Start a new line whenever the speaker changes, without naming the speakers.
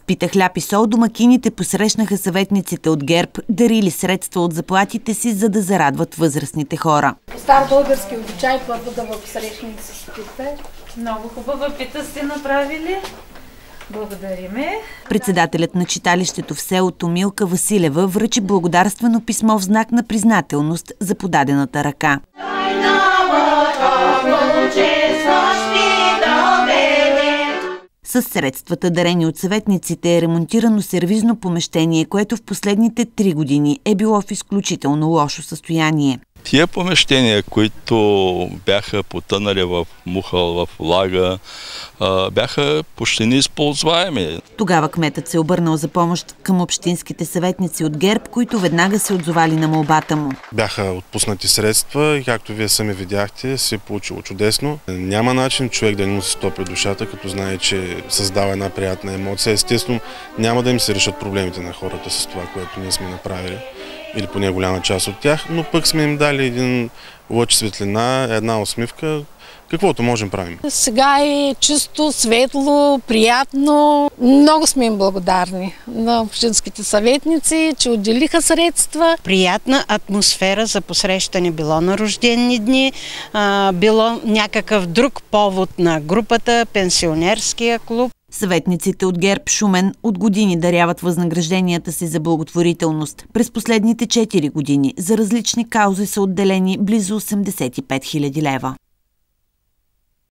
Пита хляб и сол домакините посрещнаха съветниците от ГЕРБ, дарили средства от заплатите си, за да зарадват възрастните хора.
Стар български обичай първо да посрещнем с пита.
Много хубава пита сте направили. Благодариме.
Председателят на читалището в селото Милка Василева връчи благодарствено писмо в знак на признателност за подадената ръка. С средствата, дарени от съветниците, е ремонтирано сервизно помещение, което в последните 3 години е било в изключително лошо състояние.
Тия помещения, които бяха потънали в мухъл, в влага, бяха почти неизползваеми.
Тогава кметът се обърнал за помощ към общинските съветници от ГЕРБ, които веднага се отзовали на молбата му.
Бяха отпуснати средства и, както вие сами видяхте, се е получило чудесно. Няма начин човек да не му се стопи душата, като знае, че създава една приятна емоция. Естествено, няма да им се решат проблемите на хората с това, което ние сме направили, или поне голяма част от тях, но пък сме им дали един лъч светлина, една усмивка, каквото можем правим.
Сега е чисто, светло, приятно. Много сме им благодарни на общинските съветници, че отделиха средства.
Приятна атмосфера за посрещане, било на рождени дни, било някакъв друг повод на групата, пенсионерския клуб.
Съветниците от ГЕРБ Шумен от години даряват възнагражденията си за благотворителност. През последните 4 години за различни каузи са отделени близо 85 000 лева.